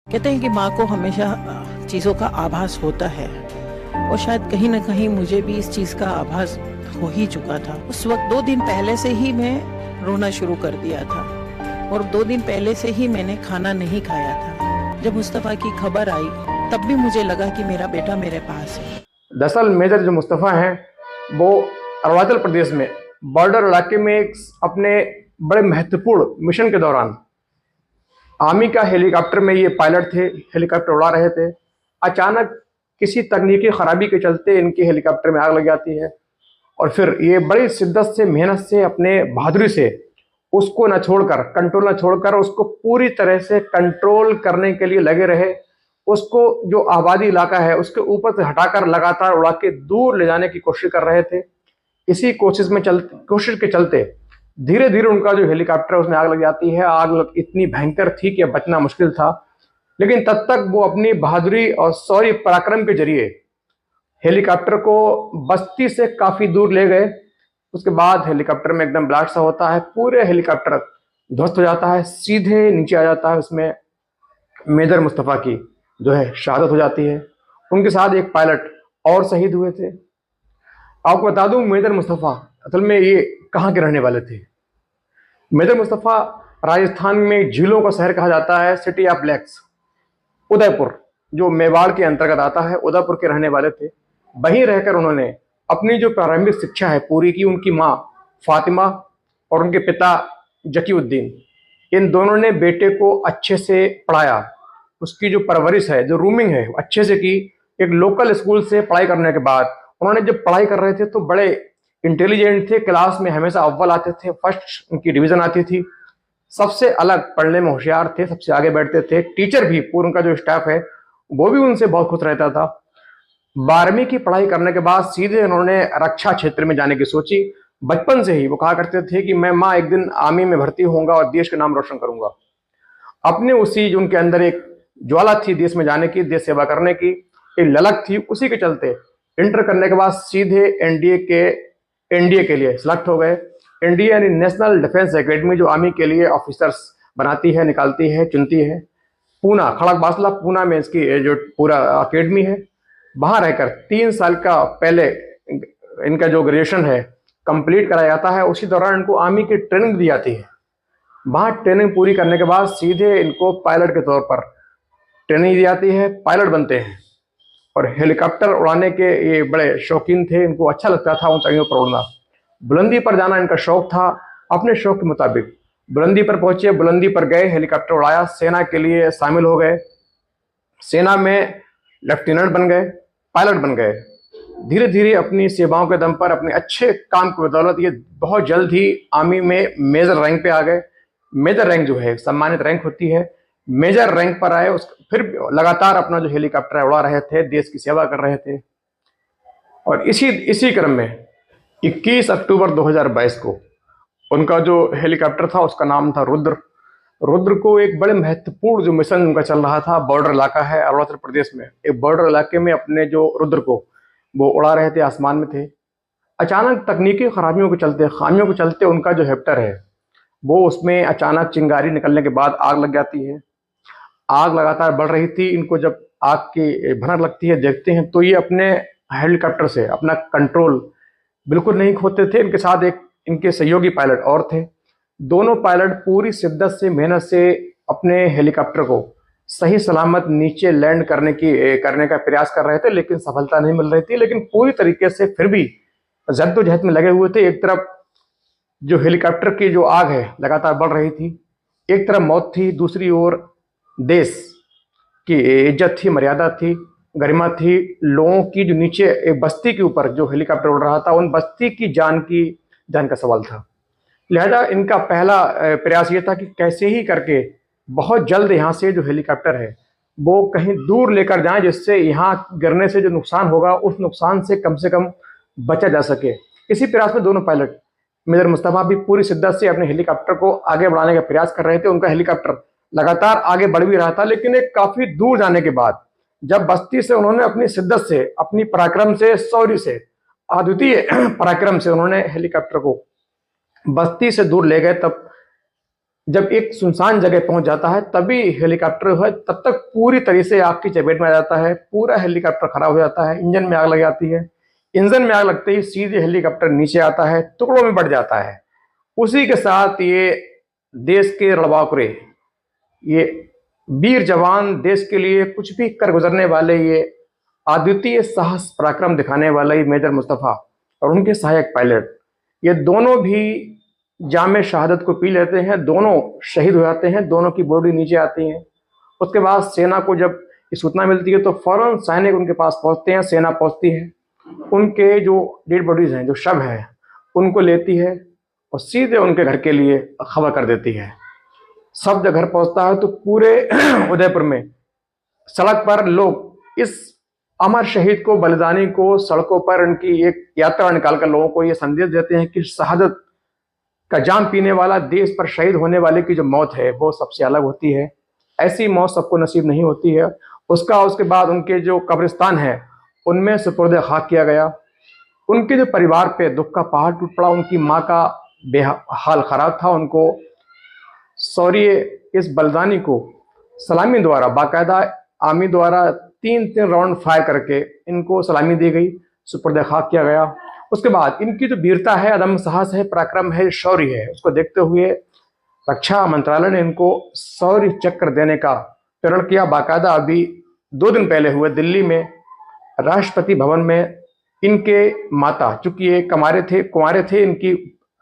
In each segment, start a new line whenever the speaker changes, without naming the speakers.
कहते हैं कि माँ को हमेशा चीज़ों का आभास होता है और शायद कहीं ना कहीं मुझे भी इस चीज़ का आभास हो ही चुका था। उस वक्त 2 दिन पहले से ही मैं रोना शुरू कर दिया था और 2 दिन पहले से ही मैंने खाना नहीं खाया था। जब मुस्तफ़ा की खबर आई तब भी मुझे लगा कि मेरा बेटा मेरे पास है।
दरअसल मेजर जो मुस्तफ़ा हैं वो अरुणाचल प्रदेश में बॉर्डर इलाके में एक अपने बड़े महत्वपूर्ण मिशन के दौरान आर्मी का हेलीकॉप्टर में ये पायलट थे, हेलीकॉप्टर उड़ा रहे थे। अचानक किसी तकनीकी खराबी के चलते इनके हेलीकॉप्टर में आग लग जाती है और फिर ये बड़ी शिद्दत से, मेहनत से, अपने बहादुरी से उसको न छोड़कर, कंट्रोल न छोड़कर उसको पूरी तरह से कंट्रोल करने के लिए लगे रहे। उसको जो आबादी इलाका है उसके ऊपर से हटाकर लगातार उड़ा के दूर ले जाने की कोशिश कर रहे थे। इसी कोशिश के चलते धीरे धीरे उनका जो हेलीकॉप्टर उसमें आग लग जाती है। इतनी भयंकर थी कि बचना मुश्किल था, लेकिन तब तक वो अपनी बहादुरी और शौर्य पराक्रम के जरिए हेलीकॉप्टर को बस्ती से काफी दूर ले गए। उसके बाद हेलीकॉप्टर में एकदम ब्लास्ट सा होता है, पूरे हेलीकॉप्टर ध्वस्त हो जाता है, सीधे नीचे आ जाता है। उसमें मेजर मुस्तफ़ा की जो है शहादत हो जाती है। उनके साथ एक पायलट और शहीद हुए थे। आपको बता दूं, मेजर मुस्तफ़ा असल में ये कहाँ के रहने वाले थे। मेजर मुस्तफ़ा राजस्थान में झीलों का शहर कहा जाता है, सिटी ऑफ लेक्स, उदयपुर, जो मेवाड़ के अंतर्गत आता है, उदयपुर के रहने वाले थे। वहीं रहकर उन्होंने अपनी जो प्रारंभिक शिक्षा है पूरी की। उनकी माँ फातिमा और उनके पिता जकीउद्दीन, इन दोनों ने बेटे को अच्छे से पढ़ाया। उसकी जो परवरिश है, जो रूमिंग है, अच्छे से की। एक लोकल स्कूल से पढ़ाई करने के बाद उन्होंने जब पढ़ाई कर रहे थे तो बड़े इंटेलिजेंट थे, क्लास में हमेशा अव्वल आते थे, फर्स्ट उनकी डिवीजन आती थी, सबसे अलग पढ़ने में होशियार थे, सबसे आगे बैठते थे। टीचर भी, पूरा उनका जो स्टाफ है वो भी उनसे बहुत खुश रहता था। 12वीं की पढ़ाई करने के बाद सीधे उन्होंने रक्षा क्षेत्र में जाने की सोची। बचपन से ही वो कहा करते थे कि मैं माँ एक दिन आर्मी में भर्ती होऊंगा और देश का नाम रोशन करूंगा। अपने उसी जो उनके अंदर एक ज्वाला थी देश में जाने की, देश सेवा करने की, एक ललक थी, उसी के चलते इंटर करने के बाद सीधे एनडीए के लिए सिलेक्ट हो गए। एनडीए यानी नेशनल डिफेंस एकेडमी, जो आर्मी के लिए ऑफिसर्स बनाती है, निकालती है, चुनती है। पूना, खड़क बासला पूना में इसकी जो पूरा अकेडमी है, वहां रहकर 3 साल का पहले इनका जो ग्रेजुएशन है कंप्लीट कराया जाता है। उसी दौरान इनको आर्मी की ट्रेनिंग दी जाती है। वहां ट्रेनिंग पूरी करने के बाद सीधे इनको पायलट के तौर पर ट्रेनिंग दी जाती है, पायलट बनते हैं। और हेलीकॉप्टर उड़ाने के ये बड़े शौकीन थे, इनको अच्छा लगता था ऊंचाइयों पर उड़ना, बुलंदी पर जाना इनका शौक था। अपने शौक के मुताबिक बुलंदी पर पहुंचे, बुलंदी पर गए, हेलीकॉप्टर उड़ाया, सेना के लिए शामिल हो गए, सेना में लेफ्टिनेंट बन गए, पायलट बन गए। धीरे धीरे अपनी सेवाओं के दम पर, अपने अच्छे काम की बदौलत ये बहुत जल्द ही आर्मी में मेजर रैंक पे आ गए। मेजर रैंक जो है सम्मानित रैंक होती है, मेजर रैंक पर आए। फिर लगातार अपना जो हेलीकॉप्टर उड़ा रहे थे, देश की सेवा कर रहे थे। और इसी क्रम में 21 अक्टूबर 2022 को उनका जो हेलीकॉप्टर था उसका नाम था रुद्र। रुद्र को एक बड़े महत्वपूर्ण जो मिशन उनका चल रहा था, बॉर्डर इलाका है अरुणाचल प्रदेश में, एक बॉर्डर इलाके में अपने जो रुद्र को वो उड़ा रहे थे, आसमान में थे। अचानक तकनीकी खराबियों के चलते, खामियों के चलते उनका जो हेप्टर है वो, उसमें अचानक चिंगारी निकलने के बाद आग लग जाती है। आग लगातार बढ़ रही थी। इनको जब आग की भनक लगती है, देखते हैं तो ये अपने हेलीकॉप्टर से अपना कंट्रोल बिल्कुल नहीं खोते थे। इनके साथ एक इनके सहयोगी पायलट और थे। दोनों पायलट पूरी शिद्दत से, मेहनत से अपने हेलीकॉप्टर को सही सलामत नीचे लैंड करने का प्रयास कर रहे थे, लेकिन सफलता नहीं मिल रही थी। लेकिन पूरी तरीके से फिर भी जद्दोजहद में लगे हुए थे। एक तरफ जो हेलीकॉप्टर की जो आग है लगातार बढ़ रही थी, एक तरफ मौत थी, दूसरी ओर देश की इज्जत थी, मर्यादा थी, गरिमा थी। लोगों की जो नीचे एक बस्ती के ऊपर जो हेलीकॉप्टर उड़ रहा था, उन बस्ती की जान का सवाल था। लिहाजा इनका पहला प्रयास ये था कि कैसे ही करके बहुत जल्द यहाँ से जो हेलीकॉप्टर है वो कहीं दूर लेकर जाएं, जिससे यहाँ गिरने से जो नुकसान होगा उस नुकसान से कम बचा जा सके। इसी प्रयास में दोनों पायलट, मेजर मुस्तफ़ा भी पूरी शिद्दत से अपने हेलीकॉप्टर को आगे बढ़ाने का प्रयास कर रहे थे। उनका हेलीकॉप्टर लगातार आगे बढ़ भी रहा था, लेकिन एक काफी दूर जाने के बाद जब बस्ती से उन्होंने अपनी शिद्दत से, अपनी पराक्रम से, शौर्य से, अद्वितीय पराक्रम से उन्होंने हेलीकॉप्टर को बस्ती से दूर ले गए, तब जब एक सुनसान जगह पहुंच जाता है तभी हेलीकॉप्टर है तब तक पूरी तरह से आग की चपेट में आ जाता है। पूरा हेलीकॉप्टर खराब हो जाता है, इंजन में आग लग जाती है। इंजन में आग लगते ही सीधे हेलीकॉप्टर नीचे आता है, टुकड़ों में बढ़ जाता है। उसी के साथ ये देश के रणबांकुरे, ये वीर जवान, देश के लिए कुछ भी कर गुजरने वाले, ये अद्वितीय साहस पराक्रम दिखाने वाला ये मेजर मुस्तफ़ा और उनके सहायक पायलट, ये दोनों भी जामे शहादत को पी लेते हैं। दोनों शहीद हो जाते हैं, दोनों की बॉडी नीचे आती है। उसके बाद सेना को जब ये सूचना मिलती है तो फौरन सैनिक उनके पास पहुंचते हैं, सेना पहुंचती है, उनके जो डेड बॉडीज हैं, जो शव है, उनको लेती है और सीधे उनके घर के लिए खबर कर देती है। सब जब घर पहुंचता है तो पूरे उदयपुर में सड़क पर लोग इस अमर शहीद को, बलिदानी को, सड़कों पर उनकी एक यात्रा निकालकर लोगों को यह संदेश देते हैं कि शहादत का जाम पीने वाला, देश पर शहीद होने वाले की जो मौत है वो सबसे अलग होती है। ऐसी मौत सबको नसीब नहीं होती है। उसके बाद उनके जो कब्रिस्तान है उनमें सुपुर्द खाक किया गया। उनके जो परिवार पे दुख का पहाड़ टूट पड़ा। उनकी माँ का बेहाल खराब था। उनको शौर्य, इस बलिदानी को सलामी द्वारा, बाकायदा आर्मी द्वारा 3-3 राउंड फायर करके इनको सलामी दी गई, सुपुर्द खाक किया गया। उसके बाद इनकी जो वीरता है, अदम्य साहस है, पराक्रम है, शौर्य है, उसको देखते हुए रक्षा मंत्रालय ने इनको शौर्य चक्र देने का प्रेरण किया। बाकायदा अभी 2 दिन पहले हुए दिल्ली में राष्ट्रपति भवन में इनके माता, चूंकि ये कुंवारे थे, इनकी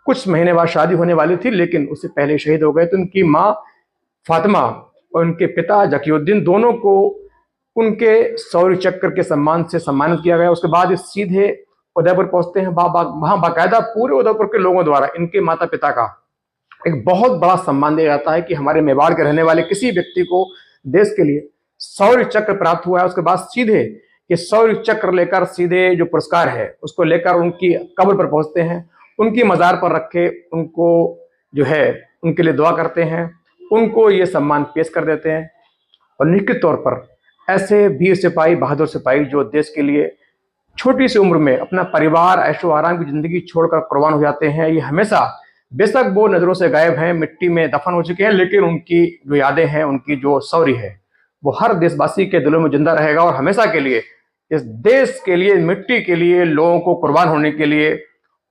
कुछ महीने बाद शादी होने वाली थी, लेकिन उससे पहले शहीद हो गए। तो उनकी माँ फातिमा और उनके पिता जकीउद्दीन, दोनों को उनके शौर्य चक्र के सम्मान से सम्मानित किया गया। उसके बाद सीधे उदयपुर पहुंचते हैं। वहां बाकायदा पूरे उदयपुर के लोगों द्वारा इनके माता पिता का एक बहुत बड़ा सम्मान दिया जाता है कि हमारे मेवाड़ के रहने वाले किसी व्यक्ति को देश के लिए शौर्य चक्र प्राप्त हुआ है। उसके बाद सीधे ये शौर्य चक्र लेकर, सीधे जो पुरस्कार है उसको लेकर उनकी कब्र पर पहुंचते हैं, उनकी मजार पर रखे उनको जो है उनके लिए दुआ करते हैं, उनको ये सम्मान पेश कर देते हैं। और निश्चित तौर पर ऐसे वीर सिपाही, बहादुर सिपाही जो देश के लिए छोटी सी उम्र में अपना परिवार, ऐशो आराम की जिंदगी छोड़कर कुर्बान हो जाते हैं, ये हमेशा, बेशक वो नजरों से गायब हैं, मिट्टी में दफन हो चुके हैं, लेकिन उनकी जो यादें हैं, उनकी जो शौर्य है, वो हर देशवासी के दिलों में जिंदा रहेगा और हमेशा के लिए इस देश के लिए, मिट्टी के लिए, लोगों को कुर्बान होने के लिए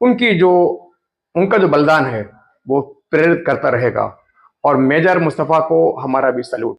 उनका जो बलिदान है वो प्रेरित करता रहेगा। और मेजर मुस्तफ़ा को हमारा भी सैल्यूट।